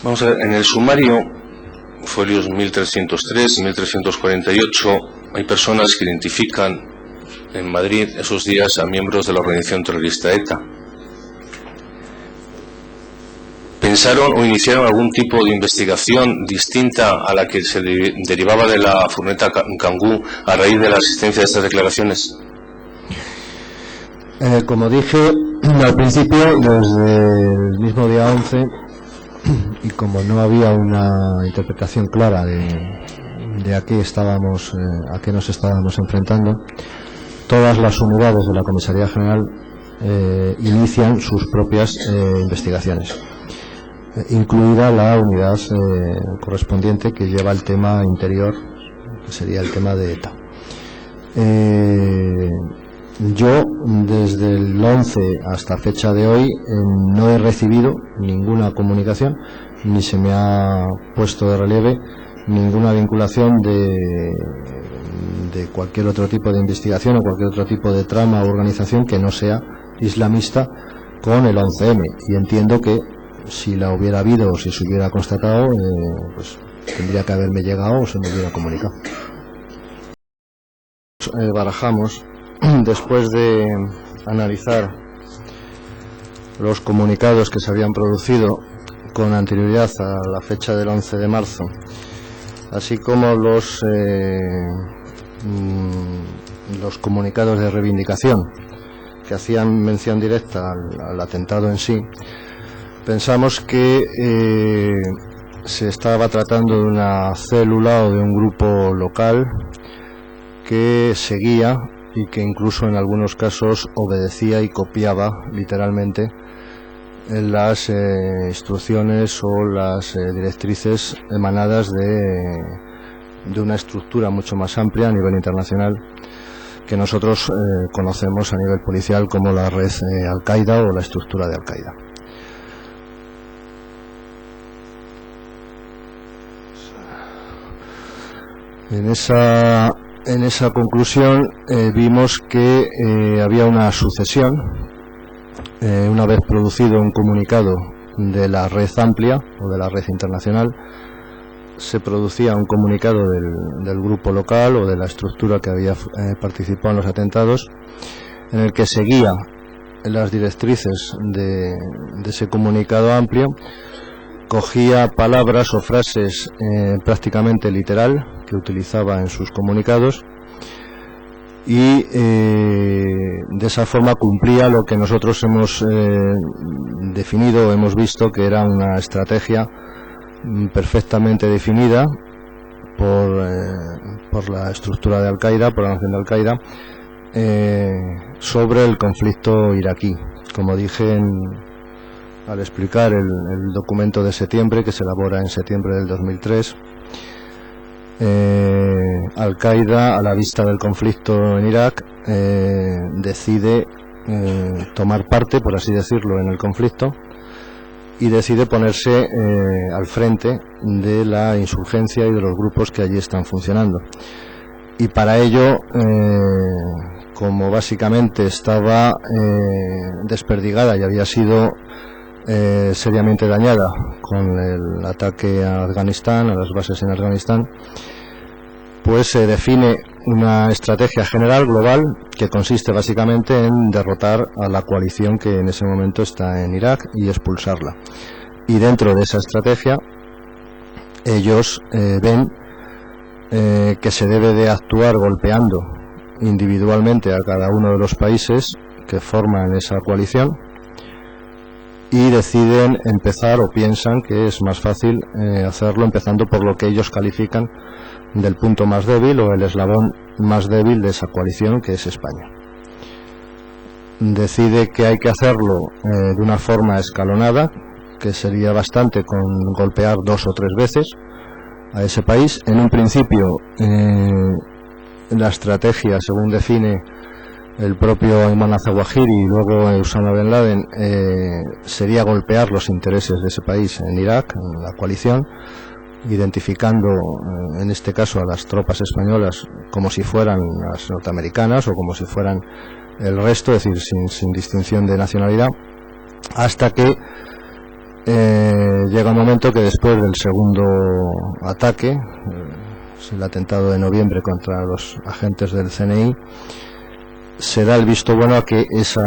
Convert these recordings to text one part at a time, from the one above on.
Vamos a ver, en el sumario, folios 1303 y 1348, hay personas que identifican en Madrid esos días a miembros de la organización terrorista ETA. ¿Pensaron o iniciaron algún tipo de investigación distinta a la que se derivaba de la furgoneta Kangoo a raíz de la asistencia de estas declaraciones? Como dije al principio, desde el mismo día 11, y como no había una interpretación clara de a qué nos estábamos enfrentando, todas las unidades de la Comisaría General inician sus propias investigaciones, incluida la unidad correspondiente que lleva el tema interior, que sería el tema de ETA. Yo, desde el 11 hasta fecha de hoy, no he recibido ninguna comunicación, ni se me ha puesto de relieve ninguna vinculación de cualquier otro tipo de investigación o cualquier otro tipo de trama o organización que no sea islamista con el 11M. Y entiendo que si la hubiera habido o si se hubiera constatado, pues tendría que haberme llegado o se me hubiera comunicado. Barajamos, después de analizar los comunicados que se habían producido con anterioridad a la fecha del 11 de marzo, así como los comunicados de reivindicación que hacían mención directa al atentado en sí, pensamos que se estaba tratando de una célula o de un grupo local que seguía y que incluso en algunos casos obedecía y copiaba literalmente las instrucciones o las directrices emanadas de una estructura mucho más amplia a nivel internacional que nosotros conocemos a nivel policial como la red Al-Qaeda o la estructura de Al-Qaeda. En esa conclusión vimos que había una sucesión, una vez producido un comunicado de la red amplia o de la red internacional, se producía un comunicado del grupo local o de la estructura que había participado en los atentados, en el que seguía las directrices de ese comunicado amplio, cogía palabras o frases prácticamente literal que utilizaba en sus comunicados y de esa forma cumplía lo que nosotros hemos definido, hemos visto que era una estrategia perfectamente definida por la estructura de Al-Qaeda, por la nación de Al-Qaeda, sobre el conflicto iraquí. Como dije al explicar el documento de septiembre, que se elabora en septiembre del 2003, Al-Qaeda, a la vista del conflicto en Irak, decide tomar parte, por así decirlo, en el conflicto y decide ponerse al frente de la insurgencia y de los grupos que allí están funcionando. Y para ello, como básicamente estaba desperdigada y había sido seriamente dañada con el ataque a Afganistán, a las bases en Afganistán, pues se define una estrategia general global que consiste básicamente en derrotar a la coalición que en ese momento está en Irak y expulsarla. Y dentro de esa estrategia ellos ven que se debe de actuar golpeando individualmente a cada uno de los países que forman esa coalición, y deciden empezar, o piensan que es más fácil hacerlo empezando por lo que ellos califican del punto más débil o el eslabón más débil de esa coalición, que es España. Decide que hay que hacerlo de una forma escalonada, que sería bastante con golpear 2 o 3 veces a ese país. En un principio la estrategia, según define el propio Ayman al-Zawahiri y luego Osama Bin Laden, sería golpear los intereses de ese país en Irak, en la coalición, identificando en este caso a las tropas españolas como si fueran las norteamericanas o como si fueran el resto, es decir, sin distinción de nacionalidad, hasta que llega un momento que después del segundo ataque, el atentado de noviembre contra los agentes del CNI, se da el visto bueno a que esos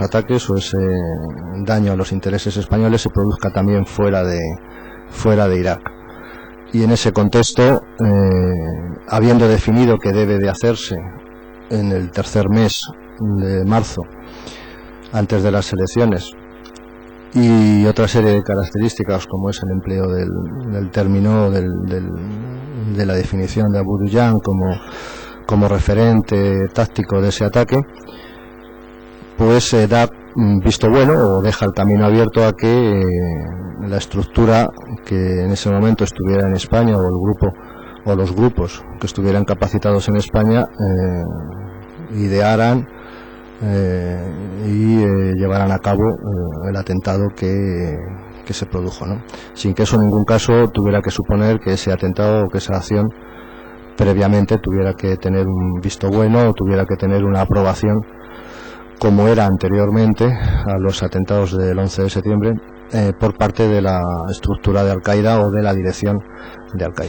ataques o ese daño a los intereses españoles se produzca también fuera de Irak. Y en ese contexto, habiendo definido que debe de hacerse en el tercer mes de marzo, antes de las elecciones, y otra serie de características como es el empleo del término de la definición de Abu Duyan como referente táctico de ese ataque, pues da visto bueno o deja el camino abierto a que la estructura que en ese momento estuviera en España o el grupo o los grupos que estuvieran capacitados en España idearan y llevaran a cabo el atentado que se produjo, ¿no? Sin que eso en ningún caso tuviera que suponer que ese atentado o que esa acción previamente tuviera que tener un visto bueno o tuviera que tener una aprobación como era anteriormente a los atentados del 11 de septiembre por parte de la estructura de Al-Qaeda o de la dirección de Al-Qaeda.